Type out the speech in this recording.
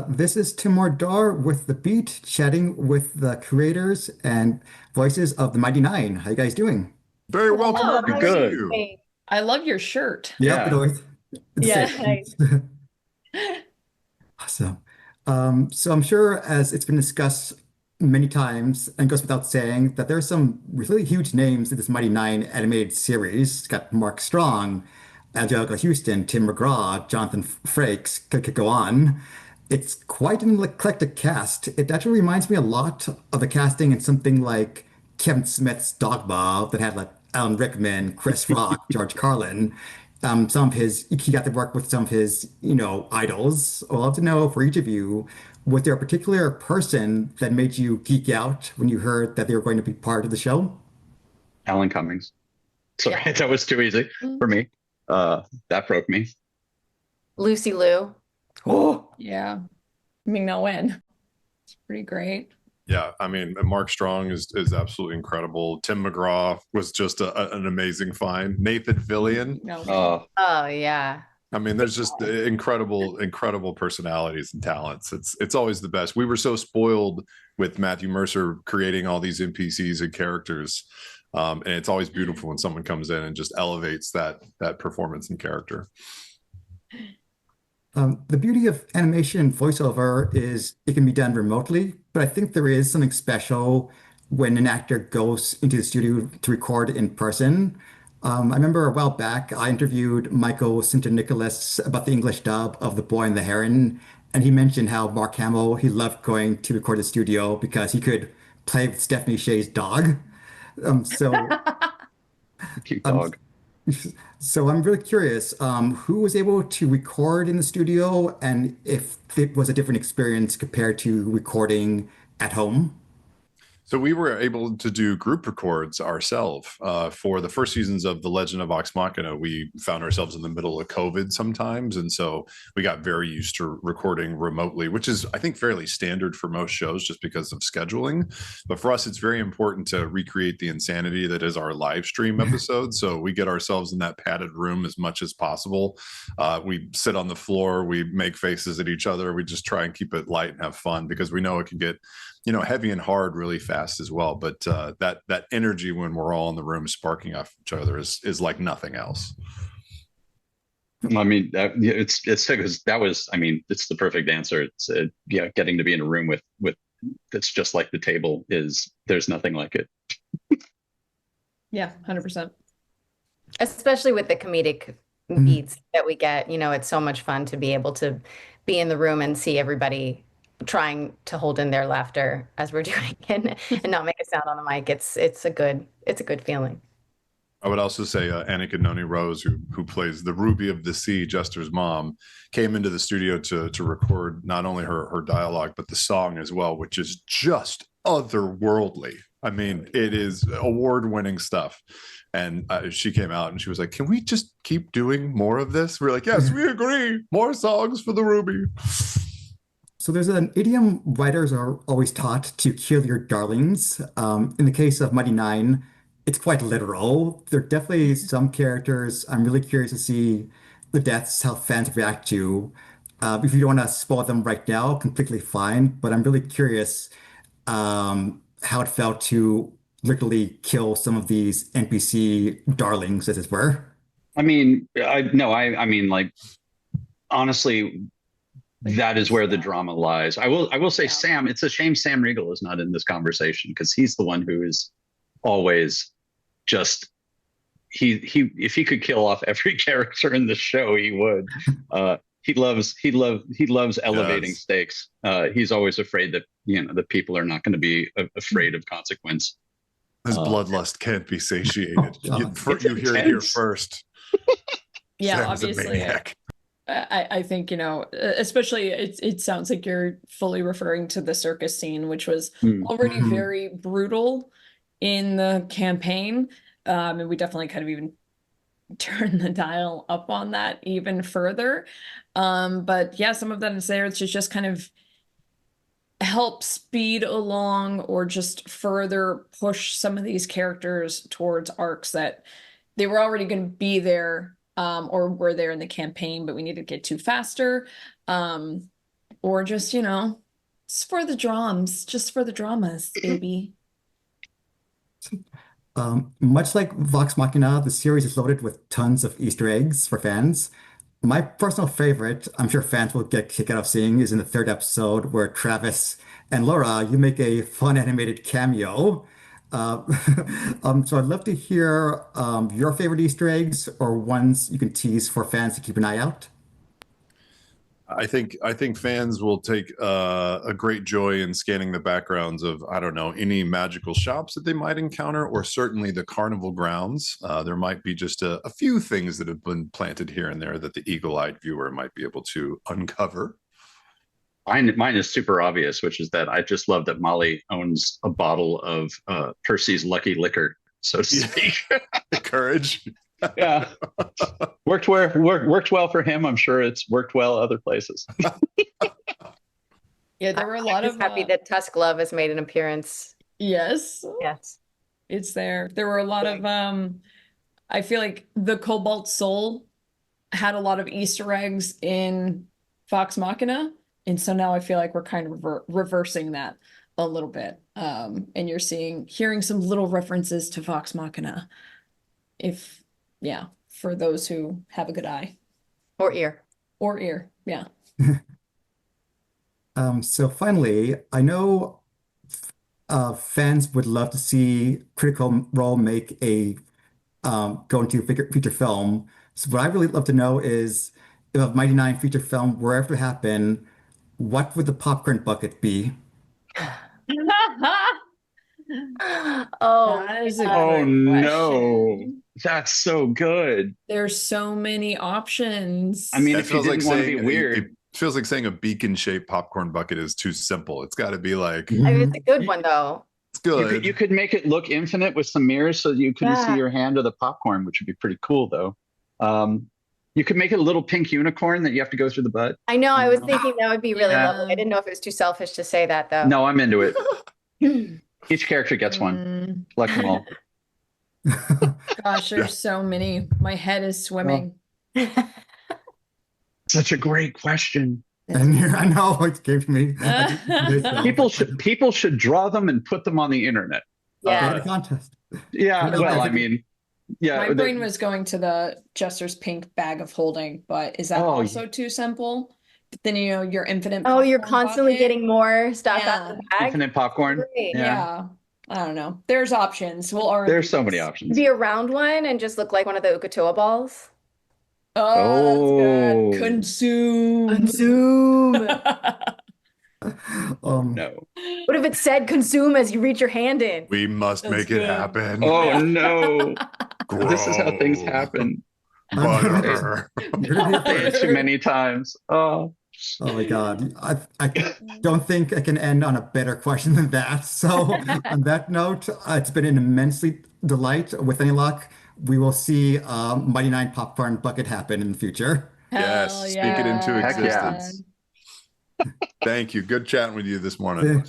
This is Timur Dar with The Beat, chatting with the creators and voices of the Mighty Nein. How you guys doing? Very well, Hello, Tamara. how Good are to see you Good. you. doing? I love your shirt. Yep, it Yeah. always it's the Yeah, same. nice. Awesome. So I'm sure, as it's been discussed many times, and goes without saying, that there are some really huge names in this Mighty Nein animated series. It's got Mark Strong, Angelica Houston, Tim McGraw, Jonathan Frakes, could go on. It's quite an eclectic cast. It actually reminds me a lot of the casting in something like Kevin Smith's Dogma that had like Alan Rickman, Chris Rock, George Carlin. Some of his, he got to work with some of his, idols. I'd love to know for each of you, was there a particular person that made you geek out when you heard that they were going to be part of the show? Alan Cummings. Sorry, Yeah. that was too easy for me. That broke me. Lucy Liu. Oh, Yeah. Ming Na Wen. It's pretty great. Yeah, I mean, Mark Strong is absolutely incredible. Tim McGraw was just an amazing find. Nathan Fillion. No. Oh, yeah. I mean, there's just incredible personalities and talents. It's always the best. We were so spoiled with Matthew Mercer creating all these NPCs and characters, and it's always beautiful when someone comes in and just elevates that performance and character. The beauty of animation and voiceover is it can be done remotely, but I think there is something special when an actor goes into the studio to record in person. I remember a while back, I interviewed Michael Sinter-Nicholas about the English dub of The Boy and the Heron, and he mentioned how Mark Hamill, he loved going to record the studio because he could play with Stephanie Shea's dog. So cute um, dog. So I'm really curious, who was able to record in the studio and if it was a different experience compared to recording at home? So we were able to do group records ourselves for the first seasons of The Legend of Vox Machina. We found ourselves in the middle of COVID sometimes, and so we got very used to recording remotely, which is, I think, fairly standard for most shows just because of scheduling. But for us, it's very important to recreate the insanity that is our live stream episode. So we get ourselves in that padded room as much as possible. We sit on the floor, we make faces at each other, we just try and keep it light and have fun because we know it can get heavy and hard really fast as well. But that energy when we're all in the room sparking off each other is like nothing else. I mean, it's because that was. I mean, it's the perfect answer. It's getting to be in a room with that's just like the table is. There's nothing like it. Yeah, 100%. Especially with the comedic beats that we get. It's so much fun to be able to be in the room and see everybody trying to hold in their laughter as we're doing it and not make a sound on the mic. It's a good feeling. I would also say Annika Noni Rose, who plays the Ruby of the Sea, Jester's mom, came into the studio to record not only her dialogue, but the song as well, which is just otherworldly. I mean, it is award-winning stuff. And she came out and she was like, "Can we just keep doing more of this?" We're like, "Yes, we agree. More songs for the Ruby." So there's an idiom writers are always taught to kill your darlings. In the case of Mighty Nein, it's quite literal. There are definitely some characters I'm really curious to see the deaths, how fans react to. If you don't want to spoil them right now, completely fine. But I'm really curious how it felt to literally kill some of these NPC darlings, as it were. I mean, I mean, like honestly, that is where the drama lies. I will say, Yeah. Sam. It's a shame Sam Riegel is not in this conversation because he's the one who is always just he if he could kill off every character in the show, he would. He loves elevating Yes. stakes. He's always afraid that the people are not going to be afraid of consequence. His Uh, bloodlust can't be satiated. Oh, You hear it here intense. first. Yeah, Sam's a obviously. maniac. I think, especially it sounds like you're fully referring to the circus scene, which was already Mhm. very brutal in the campaign. And we definitely kind of even turned the dial up on that even further. But yeah, some of that is there to just kind of help speed along or just further push some of these characters towards arcs that they were already going to be there or we're there in the campaign, but we need to get to faster, or just, just for the dramas, baby. Much like Vox Machina, the series is loaded with tons of Easter eggs for fans. My personal favorite, I'm sure fans will get a kick out of seeing, is in the third episode where Travis and Laura, you make a fun animated cameo. Uh, so I'd love to hear your favorite Easter eggs or ones you can tease for fans to keep an eye out. I think fans will take a great joy in scanning the backgrounds of, I don't know, any magical shops that they might encounter, or certainly the carnival grounds. There might be just a few things that have been planted here and there that the eagle-eyed viewer might be able to uncover. Mine is super obvious, which is that I just love that Molly owns a bottle of Percy's Lucky Liquor, so to speak. The courage. Yeah, worked well for him. I'm sure it's worked well other places. Yeah, there were a lot I'm of happy that Tusk Love has made an appearance. yes, Yes. it's there. There were a lot of I feel like the Cobalt Soul had a lot of Easter eggs in Vox Machina, and so now I feel like we're kind of reversing that a little bit. And you're hearing some little references to Vox Machina. For those who have a good eye Or ear. or ear. Yeah. So finally, I know fans would love to see Critical Role make a go into feature film. So what I really love to know is if a Mighty Nein feature film were ever to happen, what would the popcorn bucket be? Oh, That is a Oh great no, question. that's so good. There's so many options. I mean, It if you feels like didn't want to be saying weird, it feels like saying a beacon-shaped popcorn bucket is too simple. It's got to be like, I mean, it's a good one though. it's you good. could you could make it look infinite with some mirrors so you couldn't see Yeah. your hand or the popcorn, which would be pretty cool though. You could make it a little pink unicorn that you have to go through the butt. I know, I was thinking that would be really Yeah. lovely. I didn't know if it was too selfish to say that though. No, I'm into it. Each character gets one. Mm, Collect them all. gosh, there's so many. My head is swimming. Such a great question. And I know it gave me People should draw them and put them on the internet. Yeah. a contest. Yeah, No, well, I I mean, yeah. My brain was going to the Jester's pink bag of holding, but is that Oh, also too simple? But then your infinite. Oh, you're popcorn constantly bucket. getting more stuff Yeah. out of the bag. Infinite popcorn. Great. Yeah. Yeah. I don't know. There's options. We'll already. There's so many options. Be a round one and just look like one of the Ukatoa balls. Oh, that's good. Oh. Consume. Consume. No. What if it said consume as you reach your hand in? We must That's make good. it happen. Oh no. This is how things Grow. happen. Butter. Say it too many times. Oh. Oh my God. I don't think I can end on a better question than that. So on that note, it's been an immensely delight. With any luck, we will see Mighty Nein popcorn bucket happen in the future. Yes, Hell speak it into yeah. Heck yeah. existence. Thank you. Good chatting with you this morning.